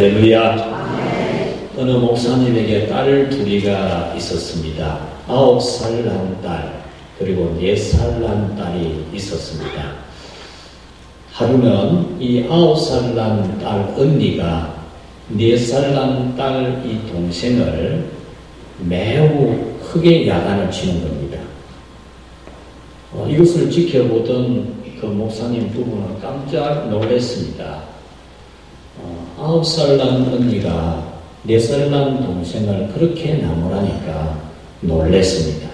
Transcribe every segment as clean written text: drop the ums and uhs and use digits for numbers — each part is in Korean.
할렐루야. 어느 목사님에게 딸 둘이가 있었습니다. 9살 난 딸, 그리고 4살 난 딸이 있었습니다. 하루는 이 9살 난 딸 언니가 4살 난 딸 이 동생을 매우 크게 야단을 치는 겁니다. 이것을 지켜보던 그 목사님 부부는 깜짝 놀랐습니다. 9살 난 언니가 4살 난 동생을 그렇게 나무라니까 놀랐습니다.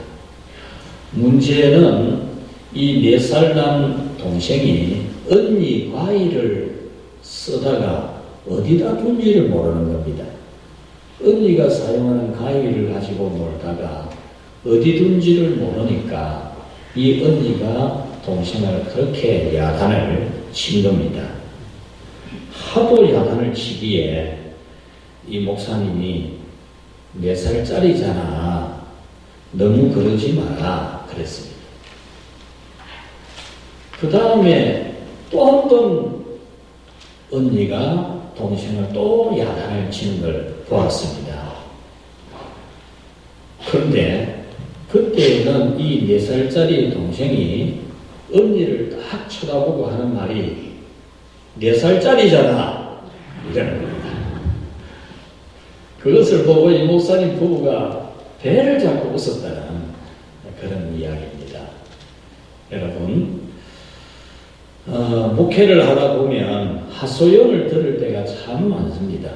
문제는 이 4살 난 동생이 언니 과일을 쓰다가 어디다 둔지를 모르는 겁니다. 언니가 사용하는 과일을 가지고 놀다가 어디 둔지를 모르니까 이 언니가 동생을 그렇게 야단을 친 겁니다. 하도 야단을 치기에 이 목사님이 4살짜리잖아, 너무 그러지 마라 그랬습니다. 그 다음에 또 한 번 언니가 동생을 또 야단을 치는 걸 보았습니다. 그런데 그때는 이 4살짜리 동생이 언니를 딱 쳐다보고 하는 말이 4살짜리잖아 이러는 겁니다. 그것을 보고 이 목사님 부부가 배를 잡고 웃었다는 그런 이야기입니다. 여러분, 목회를 하다 보면 하소연을 들을 때가 참 많습니다.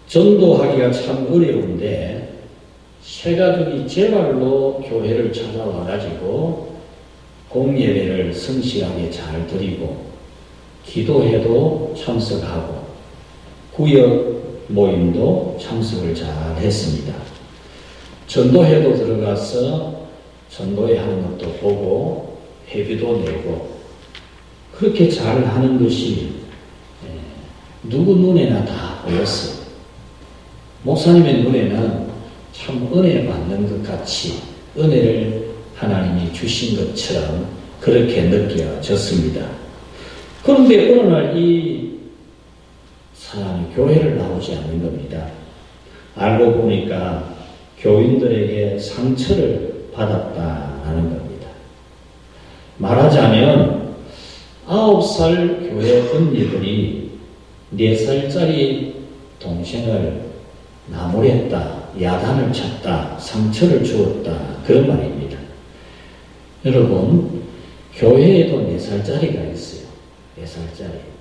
전도하기가 참 어려운데 새가족이 제발로 교회를 찾아와가지고 공예배를 성실하게 잘 드리고 기도회도 참석하고 구역 모임도 참석을 잘 했습니다. 전도회도 들어가서 전도회 하는 것도 보고 회비도 내고 그렇게 잘 하는 것이 누구 눈에나 다 보였어요. 목사님의 눈에는 참 은혜 받는 것 같이 은혜를 하나님이 주신 것처럼 그렇게 느껴졌습니다. 그런데 어느 날 이 사람이 교회를 나오지 않는 겁니다. 알고 보니까 교인들에게 상처를 받았다는 겁니다. 말하자면 9살 교회 언니들이 4살짜리 동생을 나무랬다, 야단을 쳤다, 상처를 주었다, 그런 말입니다. 여러분, 교회에도 4살짜리가 있어요. 4살짜리.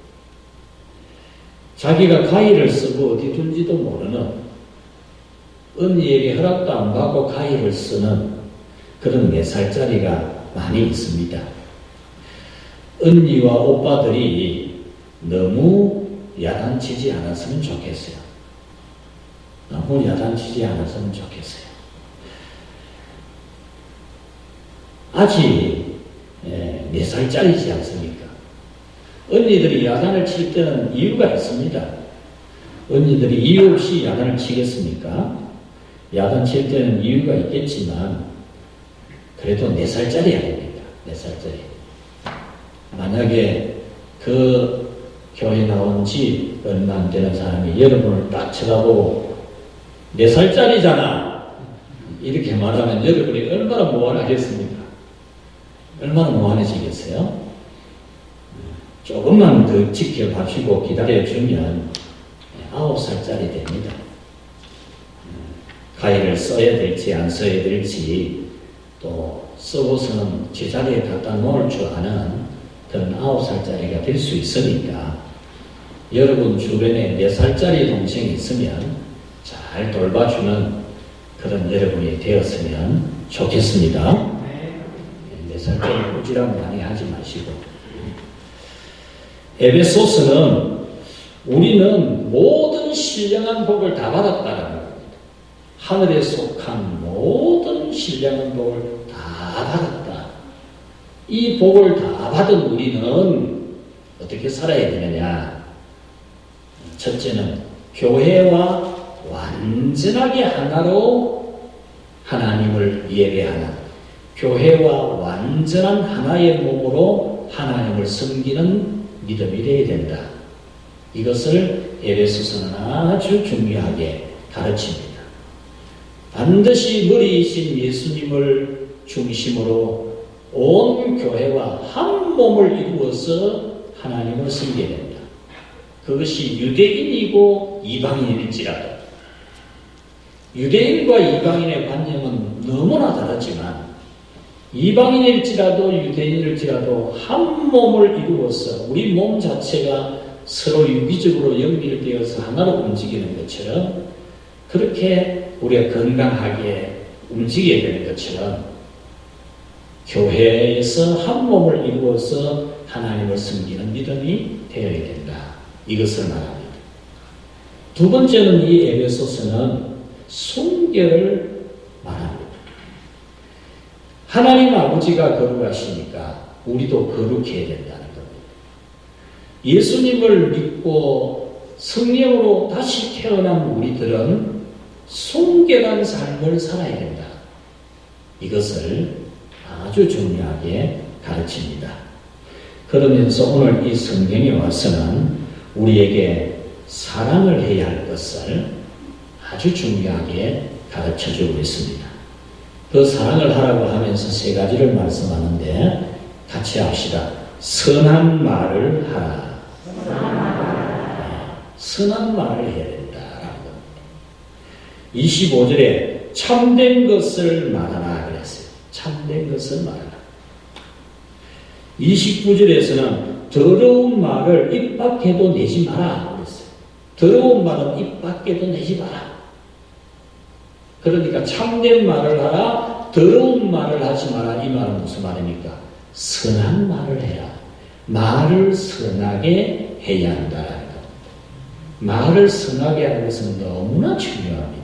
자기가 가위를 쓰고 어디 둔지도 모르는, 언니에게 허락도 안 받고 가위를 쓰는 그런 4살짜리가 많이 있습니다. 언니와 오빠들이 너무 야단치지 않았으면 좋겠어요. 너무 야단치지 않았으면 좋겠어요. 아직 4살짜리지 않습니까? 언니들이 야단을 칠 때는 이유가 있습니다. 언니들이 이유 없이 야단을 치겠습니까? 야단 칠 때는 이유가 있겠지만 그래도 4살짜리 아닙니까? 4살짜리. 만약에 그 교회 나온 지 얼마 안 되는 사람이 여러분을 딱 쳐다보고 4살짜리잖아 이렇게 말하면 여러분이 얼마나 무안하겠습니까? 얼마나 무안해지겠어요? 조금만 더 지켜봐주고 기다려주면 9살짜리 됩니다. 가위를 써야 될지 안 써야 될지 또 쓰고서는 제자리에 갖다 놓을 줄 아는 그런 9살짜리가 될 수 있으니까 여러분 주변에 4살짜리 동생이 있으면 잘 돌봐주는 그런 여러분이 되었으면 좋겠습니다. 4살짜리 꾸지람 많이 하지 마시고. 에베소서는 우리는 모든 신령한 복을 다 받았다는 겁니다. 하늘에 속한 모든 신령한 복을 다 받았다. 이 복을 다 받은 우리는 어떻게 살아야 되느냐? 첫째는 교회와 완전하게 하나로 하나님을 예배하는, 교회와 완전한 하나의 몸으로 하나님을 섬기는 믿음이 되어야 된다. 이것을 에베소서는 아주 중요하게 가르칩니다. 반드시 머리이신 예수님을 중심으로 온 교회와 한 몸을 이루어서 하나님을 섬겨야 된다. 그것이 유대인이고 이방인일지라도, 유대인과 이방인의 관념은 너무나 다르지만 이방인일지라도 유대인일지라도 한 몸을 이루어서 우리 몸 자체가 서로 유기적으로 연결되어서 하나로 움직이는 것처럼, 그렇게 우리가 건강하게 움직여야 되는 것처럼 교회에서 한 몸을 이루어서 하나님을 섬기는 믿음이 되어야 된다. 이것을 말합니다. 두 번째는 이 에베소서는 순결을 말합니다. 하나님 아버지가 거룩하시니까 우리도 거룩해야 된다는 겁니다. 예수님을 믿고 성령으로 다시 태어난 우리들은 순결한 삶을 살아야 된다. 이것을 아주 중요하게 가르칩니다. 그러면서 오늘 이 성경에 와서는 우리에게 사랑을 해야 할 것을 아주 중요하게 가르쳐주고 있습니다. 그 사랑을 하라고 하면서 세 가지를 말씀하는데 같이 합시다. 선한 말을 하라. 선한 말을 해야 된다라는 겁니다. 25절에 참된 것을 말하라 그랬어요. 참된 것을 말하라. 29절에서는 더러운 말을 입 밖에도 내지 마라 그랬어요. 더러운 말은 입 밖에도 내지 마라. 그러니까 참된 말을 하라, 더러운 말을 하지 마라. 이 말은 무슨 말입니까? 선한 말을 해라. 말을 선하게 해야 한다는 겁니다. 말을 선하게 하는 것은 너무나 중요합니다.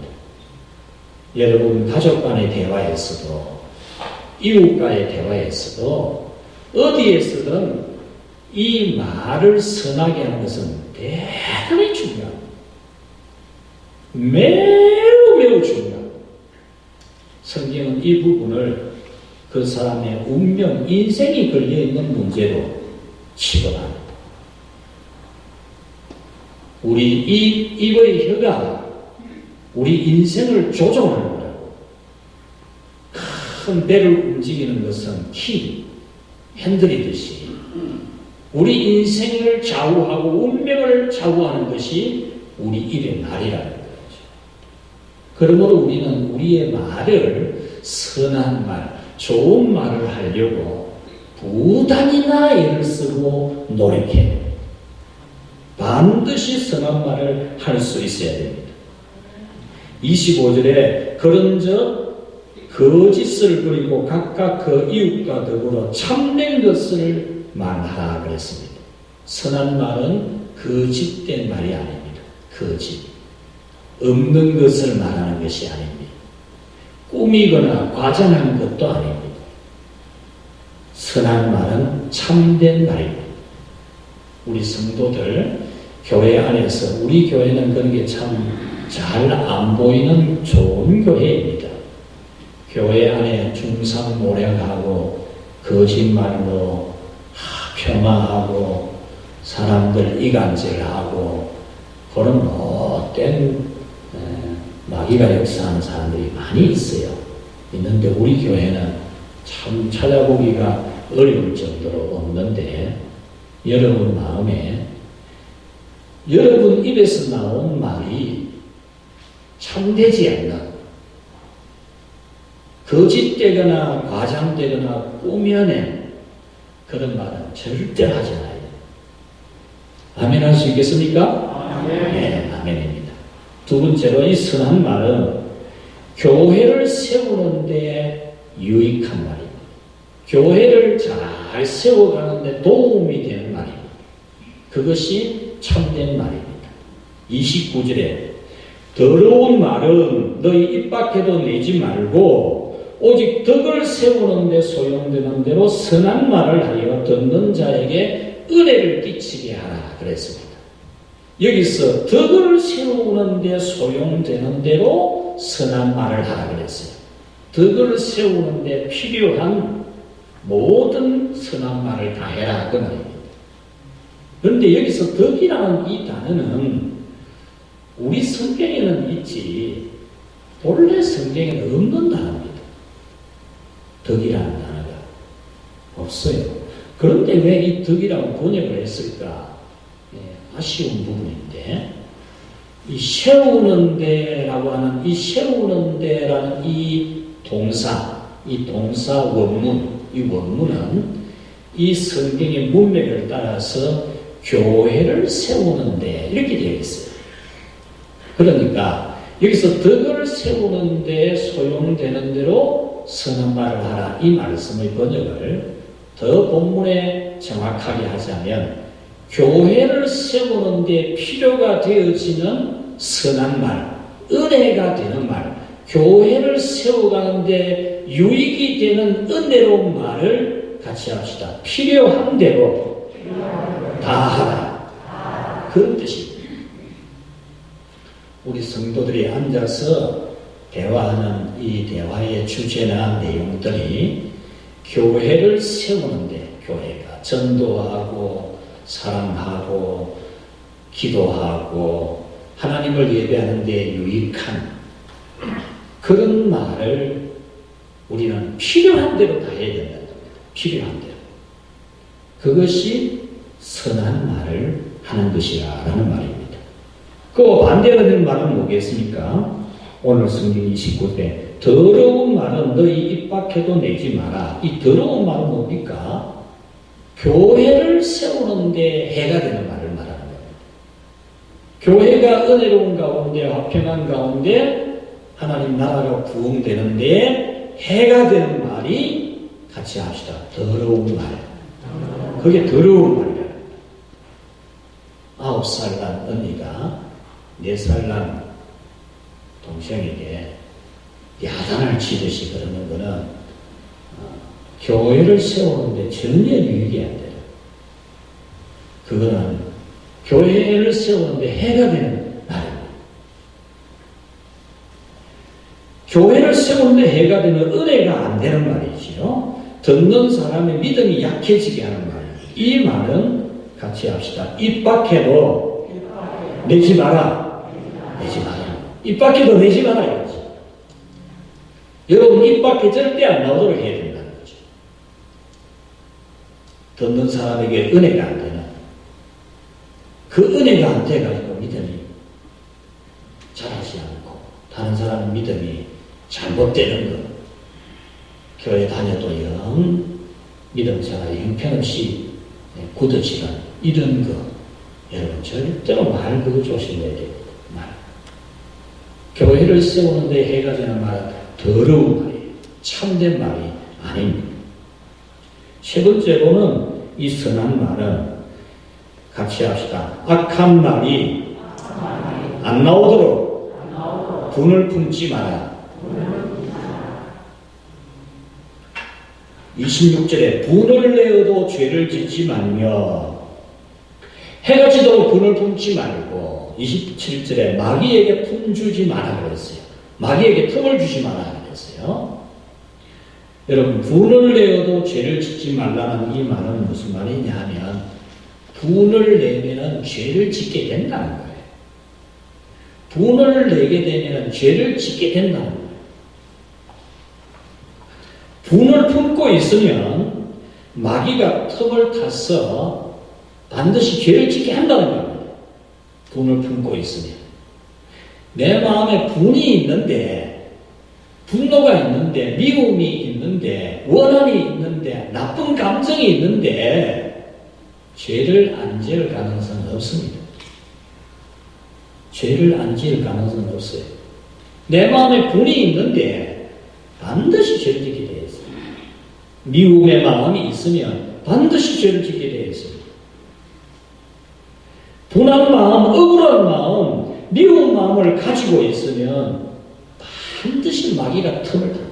여러분 가족 간의 대화에서도 이웃과의 대화에서도 어디에서든 이 말을 선하게 하는 것은 대단히 중요합니다. 매우 중요합니다. 성경은 이 부분을 그 사람의 운명, 인생이 걸려있는 문제로 취급합니다. 우리 입의 혀가 우리 인생을 조종하는 거라고. 큰 배를 움직이는 것은 키, 핸들이듯이 우리 인생을 좌우하고 운명을 좌우하는 것이 우리 입의 말이라는 거죠. 그러므로 우리는 우리의 말을 선한 말, 좋은 말을 하려고 부단히나 애를 쓰고 노력해야 됩니다. 반드시 선한 말을 할 수 있어야 됩니다. 25절에 그런즉 거짓을 버리고 각각 그 이웃과 더불어 참된 것을 말하라 그랬습니다. 선한 말은 거짓된 말이 아닙니다. 거짓. 없는 것을 말하는 것이 아닙니다. 꾸미거나 과장한 것도 아닙니다. 선한 말은 참된 말입니다. 우리 성도들 교회 안에서 우리 교회는 그런 게 참 잘 안 보이는 좋은 교회입니다. 교회 안에 중상모략하고 거짓말로 폄하하고 사람들 이간질하고 그런 못된 마귀가 역사하는 사람들이 많이 있어요. 있는데 우리 교회는 참 찾아보기가 어려울 정도로 없는데 여러분 마음에 여러분 입에서 나온 말이 참되지 않는 거짓되거나 과장되거나 꾸며낸 그런 말은 절대 하지 않아야 돼요. 아멘 할 수 있겠습니까? 아멘. 네, 아멘입니다. 두 번째로 이 선한 말은 교회를 세우는 데 유익한 말입니다. 교회를 잘 세워가는 데 도움이 되는 말입니다. 그것이 참된 말입니다. 29절에 더러운 말은 너희 입 밖에도 내지 말고 오직 덕을 세우는 데 소용되는 대로 선한 말을 하여 듣는 자에게 은혜를 끼치게 하라 그랬습니다. 여기서 덕을 세우는 데 소용되는 대로 선한 말을 하라 그랬어요. 덕을 세우는 데 필요한 모든 선한 말을 다 해라 그 말입니다. 그런데 여기서 덕이라는 이 단어는 우리 성경에는 있지 본래 성경에는 없는 단어입니다. 덕이라는 단어가 없어요. 그런데 왜 이 덕이라고 번역을 했을까? 아쉬운 부분인데, 이 세우는 데라고 하는 이 세우는 데라는 이 동사 원문, 이 원문은 이 성경의 문맥을 따라서 교회를 세우는 데 이렇게 되어 있어요. 그러니까 여기서 덕을 세우는 데 소용되는 대로 선한 말을 하라, 이 말씀의 번역을 더 본문에 정확하게 하자면 교회를 세우는 데 필요가 되어지는 선한 말, 은혜가 되는 말, 교회를 세워가는 데 유익이 되는 은혜로운 말을 같이 합시다. 필요한 대로 다 하라. 그런 뜻입니다. 우리 성도들이 앉아서 대화하는 이 대화의 주제나 내용들이 교회를 세우는데, 교회가 전도하고 사랑하고 기도하고 하나님을 예배하는 데 유익한 그런 말을 우리는 필요한 대로 다 해야 된다는 겁니다. 필요한 대로. 그것이 선한 말을 하는 것이라는 말입니다. 그 반대로 된 말은 뭐겠습니까? 오늘 성경 29대 더러운 말은 너희 입 밖에도 내지 마라. 이 더러운 말은 뭡니까? 교회를 세우는데 해가 되는 말을 말하는 겁니다. 교회가 은혜로운 가운데 화평한 가운데 하나님 나라가 부흥되는데 해가 되는 말이 같이 합시다. 더러운 말. 그게 더러운 말이라. 9살 난 언니가 4살 난 동생에게 야단을 치듯이 그러는 거는 교회를 세우는데 전혀 유익이 안 돼요. 그거는 교회를 세우는데 해가 되는 말입니다. 교회를 세우는데 해가 되는 은혜가 안 되는 말이지요. 듣는 사람의 믿음이 약해지게 하는 말이에요. 이 말은 같이 합시다. 입 밖에도 내지 마라. 내지 마라. 입 밖에도 내지 마라 이거지. 여러분 입 밖에 절대 안 나오도록 해야 된다는 거죠. 듣는 사람에게 은혜가 안 되는, 그 은혜가 안 돼가지고 믿음이 자라지 않고 다른 사람 믿음이 잘못되는 것, 교회 다녀도 영 믿음생활이 형편없이 굳어지는 이런 거, 여러분 절대로 말 그거 조심해야 돼요. 말. 교회를 세우는데 해가 되는 말은 더러운 말이에요. 참된 말이 아닙니다. 세 번째로는 이 선한 말은 같이 합시다. 악한 말이 안 나오도록 분을 품지 마라. 26절에 분을 내어도 죄를 짓지 말며 해가 지도록 분을 품지 말고, 27절에 마귀에게 품 주지 마라 그랬어요. 마귀에게 틈을 주지 마라 그랬어요. 여러분 분을 내어도 죄를 짓지 말라는 이 말은 무슨 말이냐 하면 분을 내면은 죄를 짓게 된다는 거예요. 분을 내게 되면은 죄를 짓게 된다는 거예요. 분을 품고 있으면 마귀가 틈을 타서 반드시 죄를 짓게 한다는 겁니다. 분을 품고 있으면. 내 마음에 분이 있는데, 분노가 있는데, 미움이 있는데, 원한이 있는데, 나쁜 감정이 있는데 죄를 안 지을 가능성은 없습니다. 죄를 안 지을 가능성은 없어요. 내 마음에 분이 있는데 반드시 죄를 짓게 되어 있어요. 미움의 마음이 있으면 반드시 죄를 짓게 되어 있어요. 분한 마음, 억울한 마음, 미운 마음을 가지고 있으면 반드시 마귀가 틈을 탑니다.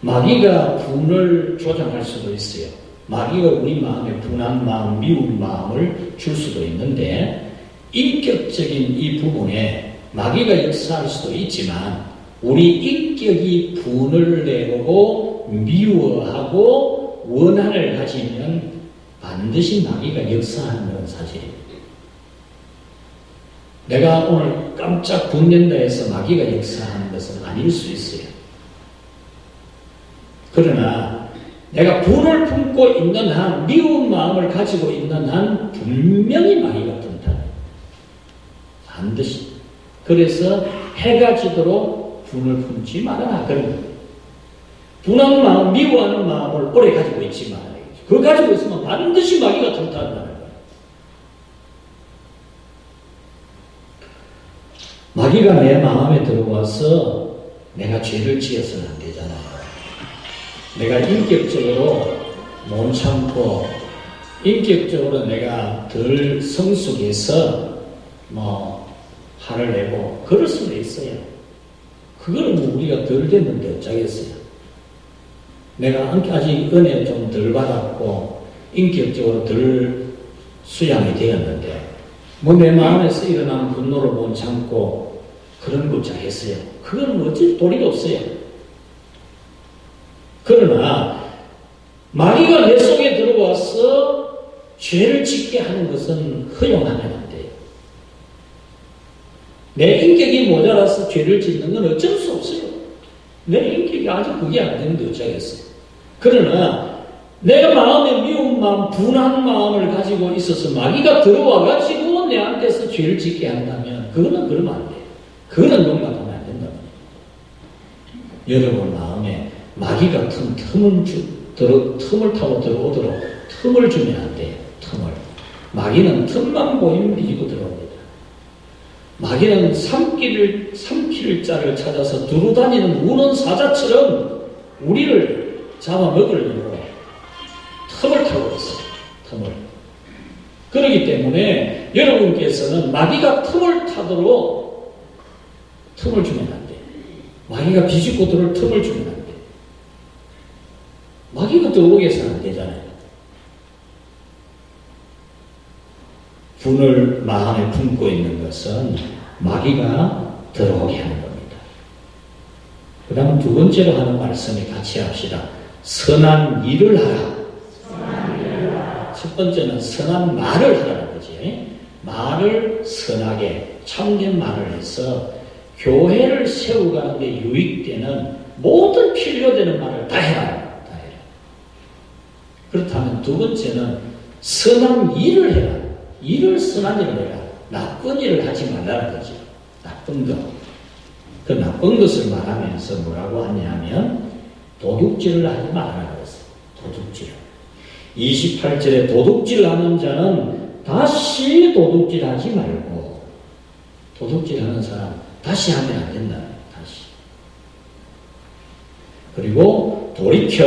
마귀가 분을 조장할 수도 있어요. 마귀가 우리 마음에 분한 마음, 미운 마음을 줄 수도 있는데, 인격적인 이 부분에 마귀가 역사할 수도 있지만 우리 인격이 분을 내고 미워하고 원한을 가지면 반드시 마귀가 역사하는 건 사실입니다. 내가 오늘 깜짝 분낸다 해서 마귀가 역사하는 것은 아닐 수 있어요. 그러나 내가 분을 품고 있는 한, 미운 마음을 가지고 있는 한 분명히 마귀가 든다. 반드시. 그래서 해가 지도록 분을 품지 말아라. 그런 거예요. 분한 마음, 미워하는 마음을 오래 가지고 있지 말아야 겠죠. 그거 가지고 있으면 반드시 마귀가 든다는 거예요. 마귀가 내 마음에 들어와서 내가 죄를 지어서는 안 되잖아요. 내가 인격적으로 못 참고, 인격적으로 내가 덜 성숙해서 화를 내고 그럴 수도 있어요. 그거는 우리가 덜 됐는데 어쩌겠어요. 내가 아직 은혜 좀 덜 받았고 인격적으로 덜 수양이 되었는데 내 마음에서 일어나는 분노를 못 참고 그런 걸 잘했어요. 그건 어쩔 도리가 없어요. 그러나 마귀가 내 속에 들어와서 죄를 짓게 하는 것은 허용하면 안 돼요. 내 인격이 모자라서 죄를 짓는 건 어쩔 수 없어요. 내 인격이 아직 그게 안 되는데 어쩌겠어요. 그러나 내가 마음에 미운 마음, 분한 마음을 가지고 있어서 마귀가 들어와가지고 내한테서 죄를 짓게 한다면 그거는 그러면 안 돼요. 그거는 용납하면 안 된다. 여러분 마음에 마귀가 틈을 타고 들어오도록 틈을 주면 안 돼요. 틈을. 마귀는 틈만 보이면 비집고 들어옵니다. 마귀는 삼킬 자를 찾아서 두루 다니는 우는 사자처럼 우리를 잡아먹으려고 틈을 타고 있어요. 틈을. 그렇기 때문에 여러분께서는 마귀가 틈을 타도록 틈을 주면 안 돼요. 마귀가 비집고 들어올 틈을 주면 안 돼요. 마귀가 들어오게 해서는 안 되잖아요. 분을 마음에 품고 있는 것은 마귀가 들어오게 하는 겁니다. 그 다음 두 번째로 하는 말씀을 같이 합시다. 선한 일을 하라. 첫 번째는 선한 말을 하라는 거지. 말을 선하게 참된 말을 해서 교회를 세워가는 데 유익되는 모든 필요되는 말을 다 해라. 다 해라. 그렇다면 두 번째는 선한 일을 해라. 일을 선한 일을 해라. 나쁜 일을 하지 말라는 거죠. 나쁜 것. 그 나쁜 것을 말하면서 뭐라고 하냐면 도둑질을 하지 말라고 했어요. 도둑질. 28절에 도둑질하는 자는 다시 도둑질하지 말고, 도둑질하는 사람 다시 하면 안 된다. 다시. 그리고 돌이켜,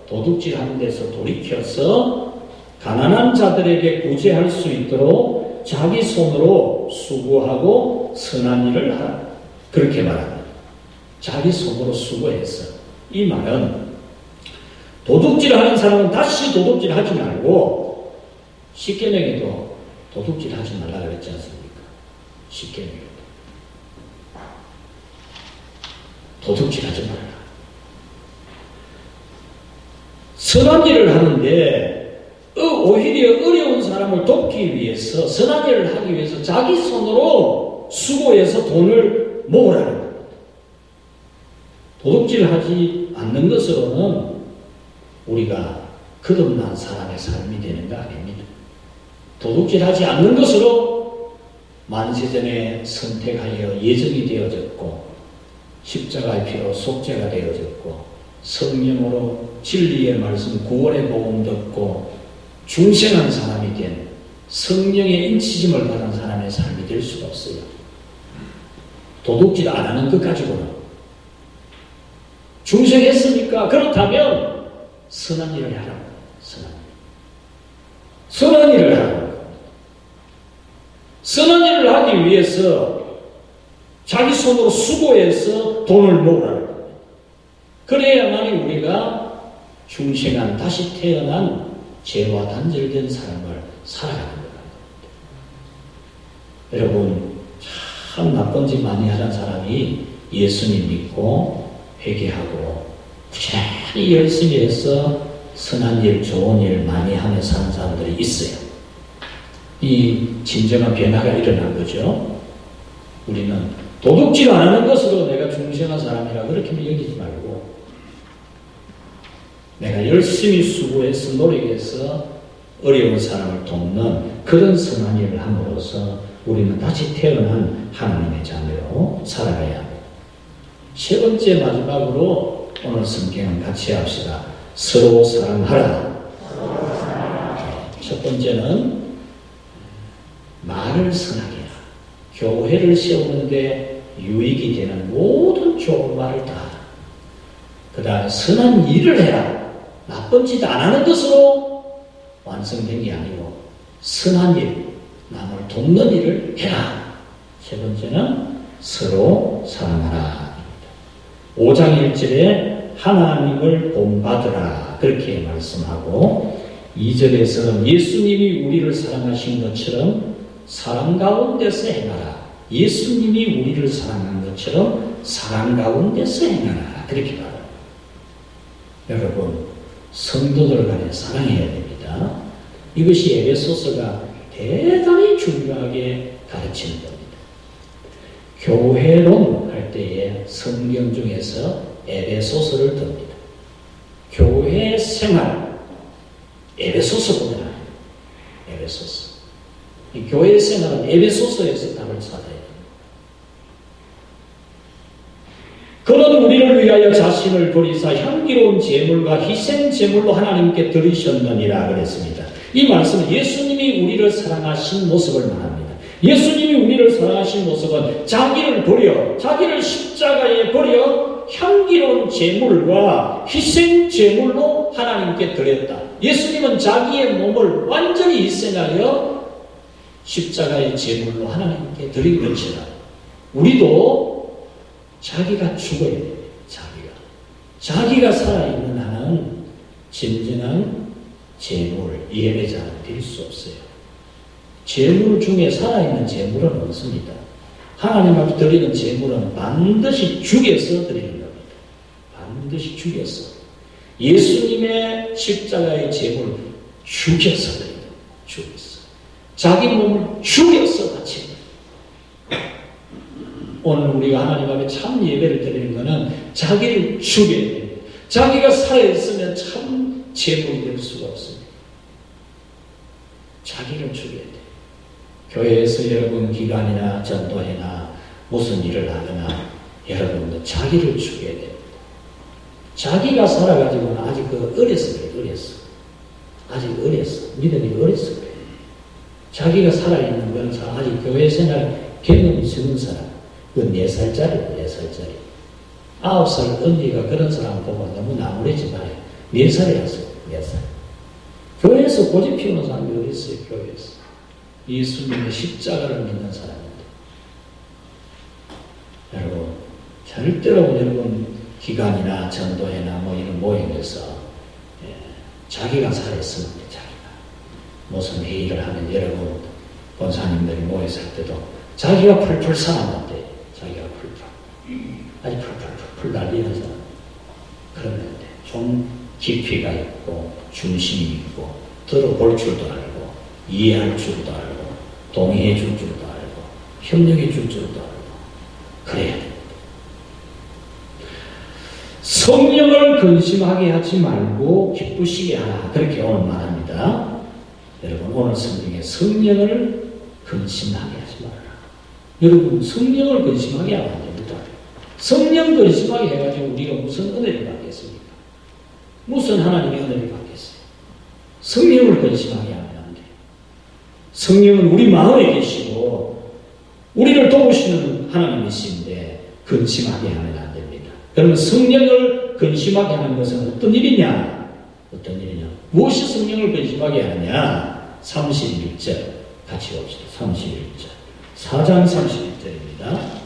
도둑질하는 데서 돌이켜서 가난한 자들에게 구제할 수 있도록 자기 손으로 수고하고 선한 일을 하라. 그렇게 말합니다. 자기 손으로 수고해서. 이 말은 도둑질하는 사람은 다시 도둑질하지 말고, 십계명에도 도둑질하지 말라 그랬지 않습니까? 십계명에도 도둑질하지 말라. 선한 일을 하는데 오히려 어려운 사람을 돕기 위해서, 선한 일을 하기 위해서 자기 손으로 수고해서 돈을 모으라는 겁니다. 도둑질하지 않는 것으로는 우리가 거듭난 사람의 삶이 되는 거 아닙니다. 도둑질하지 않는 것으로 만세전에 선택하여 예정이 되어졌고, 십자가의 피로 속죄가 되어졌고, 성령으로 진리의 말씀 구원의 복음 듣고 중생한 사람이 된, 성령의 인치심을 받은 사람의 삶이 될 수가 없어요. 도둑질 안 하는 것 가지고는. 중생했으니까 그렇다면 선한 일을 하라고. 선한 일을 하라고. 선한 일을 하기 위해서 자기 손으로 수고해서 돈을 모으라고. 그래야만 우리가 중생한, 다시 태어난 죄와 단절된 삶을 살아가는 겁니다. 여러분, 참 나쁜 짓 많이 하는 사람이 예수님 믿고 회개하고 부지런히 열심히 해서 선한 일, 좋은 일 많이 하며 사는 사람들이 있어요. 이 진정한 변화가 일어난 거죠. 우리는 도둑질 안 하는 것으로 내가 중생한 사람이라 그렇게 여기지 말고 내가 열심히 수고해서 노력해서 어려운 사람을 돕는 그런 선한 일을 함으로써 우리는 다시 태어난 하나님의 자녀로 살아가야 합니다. 세 번째 마지막으로 오늘 성경은 같이 합시다. 서로 사랑하라. 첫 번째는 말을 선하게 해라. 교회를 세우는데 유익이 되는 모든 좋은 말을 다 하라. 그 다음에 선한 일을 해라. 나쁜 짓 안 하는 것으로 완성된 게 아니고 선한 일, 남을 돕는 일을 해라. 세 번째는 서로 사랑하라. 5장 1절에 하나님을 본받으라 그렇게 말씀하고 2절에서는 예수님이 우리를 사랑하신 것처럼 사랑 가운데서 행하라. 예수님이 우리를 사랑한 것처럼 사랑 가운데서 행하라. 그렇게 말합니다. 여러분, 성도들 간에 사랑해야 됩니다. 이것이 에베소서가 대단히 중요하게 가르치는 겁니다. 교회론 할 때에 성경 중에서 에베소서를 듭니다. 교회 생활, 에베소서 보면 아닙니다. 에베소서. 이 교회 생활은 에베소서에서 답을 찾아야 됩니다. 그는 우리를 위하여 자신을 버리사 향기로운 제물과 희생 제물로 하나님께 드리셨느니라 그랬습니다. 이 말씀은 예수님이 우리를 사랑하신 모습을 말합니다. 예수님이 우리를 사랑하신 모습은 자기를 버려, 자기를 십자가에 버려 향기로운 제물과 희생 제물로 하나님께 드렸다. 예수님은 자기의 몸을 완전히 희생하여 십자가의 제물로 하나님께 드린 것이다. 우리도 자기가 죽어야 돼요. 자기가 살아있는 한은 진정한 제물, 예배자는 될 수 없어요. 제물 중에 살아있는 제물은 없습니다. 하나님 앞에 드리는 제물은 반드시 죽여서 드리는 겁니다. 반드시 죽여서. 예수님의 십자가의 제물 죽여서 드리는 겁니다. 죽여서. 자기 몸을 죽여서 바칩니다. 오늘 우리가 하나님 앞에 참 예배를 드리는 것은 자기를 죽여야 됩니다. 자기가 살아있으면 참 제물이 될 수가 없습니다. 자기를 죽여야 돼요. 교회에서 여러분 기간이나 전도회나 무슨 일을 하거나 여러분도 자기를 죽여야 됩니다. 자기가 살아가지고는 아직 어렸어 그래요. 아직 어렸어. 믿음이 어렸어 그래요. 자기가 살아있는 건 아직 교회 생활 경험이 적은 사람. 그 4살짜리고 4살짜리. 9살 언니가 그런 사람 보고 너무 나무래지 말아요. 4살이었어요. 4살. 교회에서 고집 피우는 사람이 어디 있어요? 교회에서. 예수님의 십자가를 믿는 사람인데. 여러분, 절대로 여러분 기간이나 전도회나 뭐 이런 모임에서 자기가 살아있으면 자기가 무슨 회의를 하면 여러분 권사님들이 모여서 할 때도 자기가 풀풀 살아났대. 자기가 풀풀. 아주 풀풀 날리는 사람. 그러면 돼. 좀 깊이가 있고 중심이 있고 들어볼 줄도 알고 이해할 줄도 알고 동의해 줄 줄도 알고 협력해 줄 줄도 알고 그래야 됩니다. 성령을 근심하게 하지 말고 기쁘시게 하라. 그렇게 오늘 말합니다. 여러분 오늘 성경에 성령을 근심하게 하지 말아라. 여러분 성령을 근심하게 하면 안 됩니다. 성령 근심하게 해가지고 우리가 무슨 은혜를 받겠습니까? 무슨 하나님의 은혜를 받겠어요? 성령을 근심하게 하면 안 돼요. 성령은 우리 마음에 계시고 우리를 도우시는 하나님이신데 근심하게 하면 안 됩니다. 그러면 성령을 근심하게 하는 것은 어떤 일이냐? 어떤 일이냐? 무엇이 성령을 근심하게 하느냐? 31절 같이 봅시다. 31절 4장 31절입니다.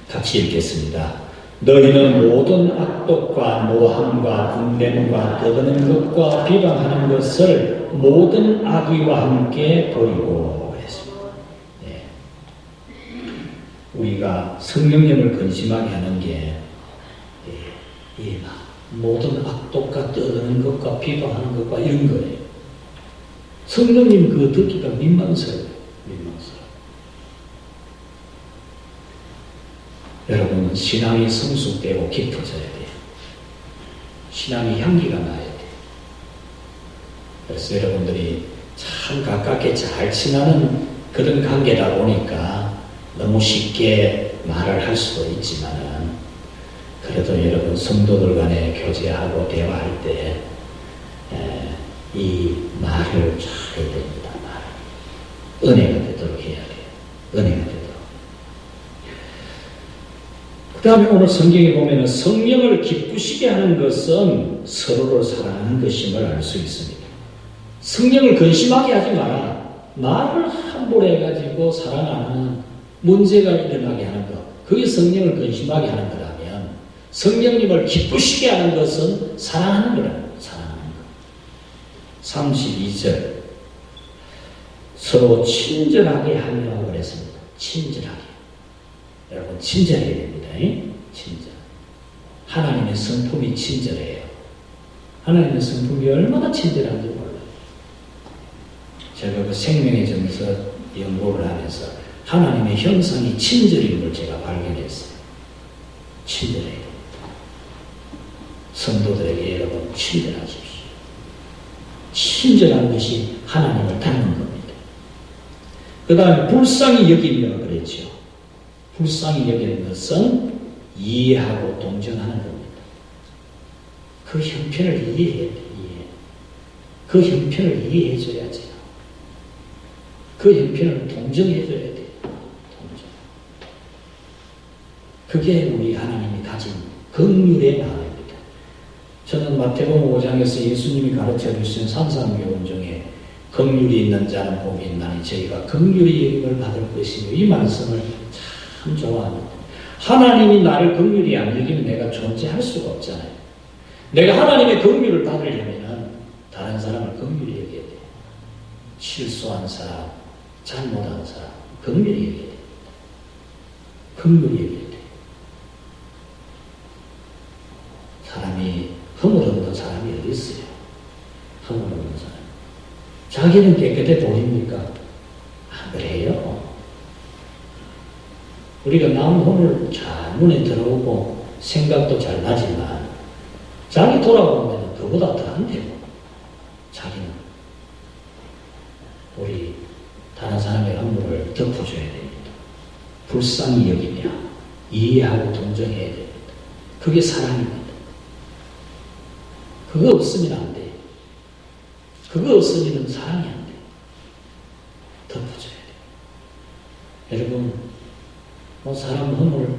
같이 읽겠습니다. 너희는 모든 악독과 노함과 분냄과 떠드는 것과 비방하는 것을 모든 악의와 함께 버리고 했습니다. 네. 우리가 성령님을 근심하게 하는 게 모든 악독과 떠드는 것과 비방하는 것과 이런 거예요. 성령님 그거 듣기가 민망스러워요. 여러분은 신앙이 성숙되고 깊어져야 돼요. 신앙이 향기가 나야 돼요. 그래서 여러분들이 참 가깝게 잘 친하는 그런 관계다 보니까 너무 쉽게 말을 할 수도 있지만은 그래도 여러분 성도들 간에 교제하고 대화할 때 이 말을 잘 해야 됩니다. 은혜가 되도록 해야 돼요. 은혜가 되도록. 그 다음에 오늘 성경에 보면 성령을 기쁘시게 하는 것은 서로를 사랑하는 것임을 알 수 있습니다. 성령을 근심하게 하지 마라. 말을 함부로 해가지고 사랑 안 하는 문제가 일어나게 하는 것. 그게 성령을 근심하게 하는 거라면 성령님을 기쁘시게 하는 것은 사랑하는 거라는 거예요. 사랑하는 것. 32절 서로 친절하게 하며 그랬습니다. 친절하게. 여러분 친절해야 됩니다. 친절. 하나님의 성품이 친절해요. 하나님의 성품이 얼마나 친절한지 몰라요. 제가 그 생명의 점에서 연구를 하면서 하나님의 형상이 친절인 걸 제가 발견했어요. 친절해야 됩니다. 성도들에게 여러분 친절하십시오. 친절한 것이 하나님을 닮는 겁니다. 그 다음에 불쌍히 여기며 그랬죠. 불쌍히 여기는 것은 이해하고 동정하는 겁니다. 그 형편을 이해해야 돼. 그 형편을 이해해줘야지. 그 형편을 동정해줘야 돼. 동정. 그게 우리 하나님이 가진 긍휼의 마음입니다. 저는 마태복음 5장에서 예수님이 가르쳐 주신 산상교훈 중에 긍휼이 있는 자는 복이 있나니 저희가 긍휼히 여김을 받을 것이며 이 말씀을 참 좋아합니다. 하나님이 나를 긍휼히 안 여기면 내가 존재할 수가 없잖아요. 내가 하나님의 긍휼을 받으려면 다른 사람을 긍휼히 여겨야 돼요. 실수한 사람, 잘못한 사람 긍휼히 여겨야 됩니다. 긍휼히 여겨야 돼요. 사람이 허물 없는 사람이 어디 있어요? 허물 없는 사람. 자기는 깨끗해 보입니까? 안 그래요. 우리가 남 허물 잘 눈에 들어오고 생각도 잘 나지만 자기 돌아보면 그보다 더 안 되고 자기는 우리 다른 사람의 허물을 덮어줘야 됩니다. 불쌍히 여기며 이해하고 동정해야 됩니다. 그게 사랑입니다. 그거 없으면 안 돼요. 그거 없으면 사랑이 안 돼요. 덮어줘야 돼요. 여러분, 사람 허물,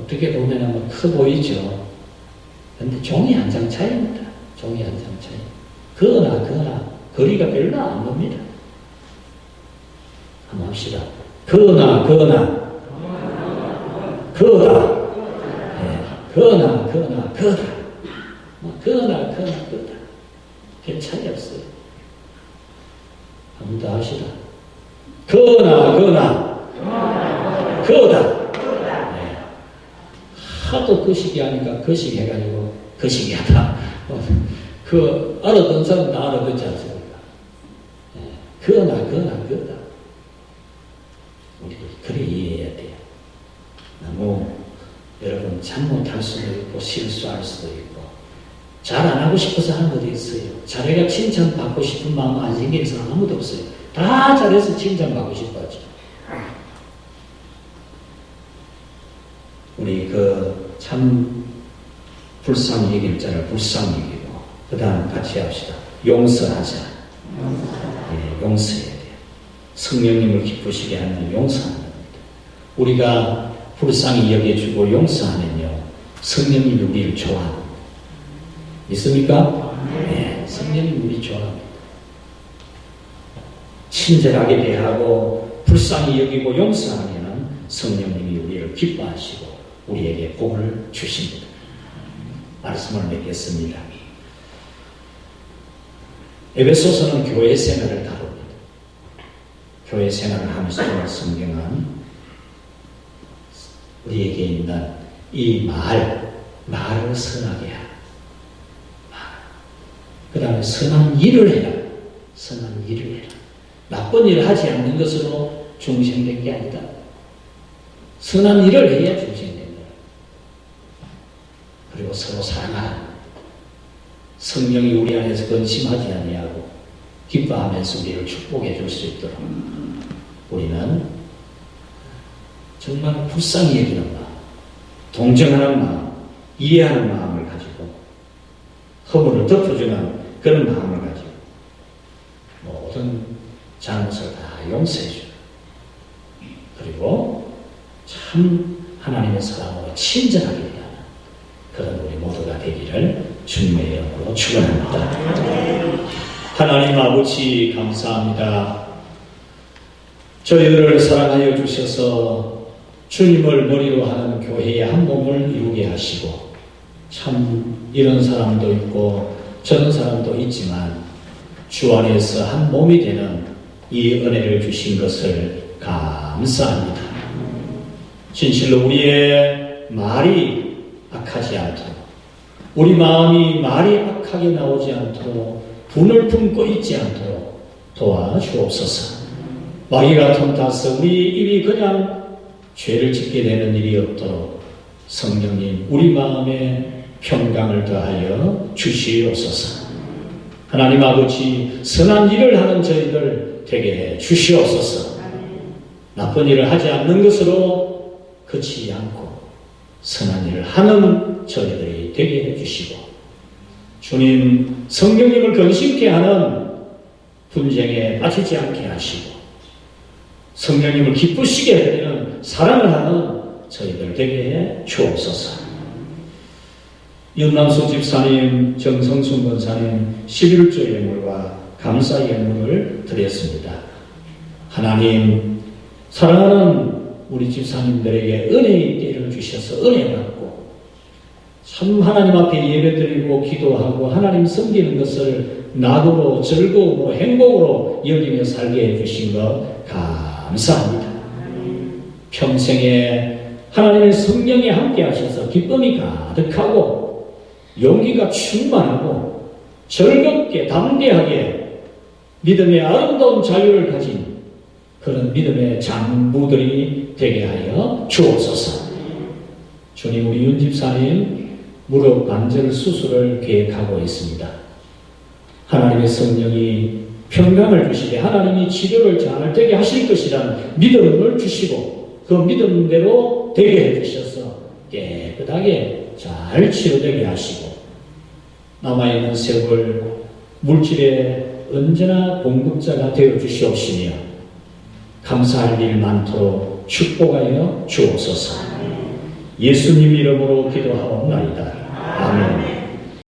어떻게 보면 커 보이죠. 근데 종이 한 장 차이입니다. 종이 한 장 차이. 그러나, 거리가 별로 안 멉니다. 한번 합시다. 그러나, 그다. 그러나, 그다. 그러나. 별 차이 없어요. 한번 더 합시다. 그러나, 그다. 하도 거시기 하니까 거시기 해가지고 거시기 하다. 그 알아듣는 사람 다 알아듣지 않습니까? 그러나, 그다. 우리 그래 이해해야 돼요. 너무 여러분 잘못할 수도 있고 실수할 수도 있고 잘 안 하고 싶어서 하는 것도 있어요. 자기가 칭찬받고 싶은 마음 안 생기는 사람 아무도 없어요. 다 잘해서 칭찬받고 싶어하죠. 우리 참 불쌍히 여길 자를 불쌍히 여기고 그 다음 같이 합시다. 용서하자. 용서해야 돼요. 성령님을 기쁘시게 하는 용서하는 겁니다. 우리가 불쌍히 여겨주고 용서하면요 성령님이 우리를 좋아합니다. 있습니까? 네, 성령님이 우리 좋아합니다. 친절하게 대하고 불쌍히 여기고 용서하면 성령님이 우리를 기뻐하시고 우리에게 복을 주십니다. 말씀을 맺겠습니다. 에베소서는 교회 생활을 다룹니다. 교회 생활을 하면서 성경은 우리에게 있는 이 말, 말을 선하게 하라. 그 다음에 선한 일을 해라. 선한 일을 해라. 나쁜 일을 하지 않는 것으로 중생된 게 아니다. 선한 일을 해야 중생된 거야. 그리고 서로 사랑하라. 성령이 우리 안에서 근심하지 아니하고 기뻐하면서 우리를 축복해 줄 수 있도록 우리는 정말 불쌍히 여기는 마음, 동정하는 마음, 이해하는 마음을 가지고 허물을 덮어주는 그런 마음을 가지고 모든 잘못을 다 용서해주는, 그리고 참 하나님의 사랑으로 친절하게 대하는 그런 우리 모두가 되기를 주님의 이름으로 축원합니다. 하나님 아버지 감사합니다. 저희들을 사랑하여 주셔서 주님을 머리로 하는 교회의 한 몸을 이루게 하시고, 참 이런 사람도 있고 저런 사람도 있지만 주 안에서 한 몸이 되는 이 은혜를 주신 것을 감사합니다. 진실로 우리의 말이 악하지 않도록, 우리 마음이 말이 악하게 나오지 않도록, 분을 품고 있지 않도록 도와주옵소서. 마귀가 틈타서 우리 입이 그냥 죄를 짓게 되는 일이 없도록 성령님 우리 마음에 평강을 더하여 주시옵소서. 하나님 아버지, 선한 일을 하는 저희들 되게 해 주시옵소서. 나쁜 일을 하지 않는 것으로 그치지 않고 선한 일을 하는 저희들이 되게 해 주시고, 주님 성령님을 근심케 하는 분쟁에 빠지지 않게 하시고, 성령님을 기쁘시게 해드리는 사랑을 하는 저희들 되게 해 주옵소서. 윤남수 집사님, 정성순 권사님 11조 예물과 감사 예물을 드렸습니다. 하나님, 사랑하는 우리 집사님들에게 은혜의 때를 주셔서 은혜 받고 참 하나님 앞에 예배드리고 기도하고 하나님 섬기는 것을 낙으로 즐거움으로 행복으로 여기며 살게 해주신 것 감사합니다. 평생에 하나님의 성령이 함께 하셔서 기쁨이 가득하고 용기가 충만하고 즐겁게 담대하게 믿음의 아름다운 자유를 가진 그런 믿음의 장부들이 되게 하여 주옵소서. 주님, 우리 윤 집사님 무릎 관절 수술을 계획하고 있습니다. 하나님의 성령이 평강을 주시되 하나님이 치료를 잘 되게 하실 것이라는 믿음을 주시고 그 믿음대로 되게 해주셔서 깨끗하게 잘 치료되게 하시고 남아있는 세월 물질의 언제나 공급자가 되어 주시옵시며 감사할 일 많도록 축복하여 주옵소서. 예수님 이름으로 기도하옵나이다. 아멘.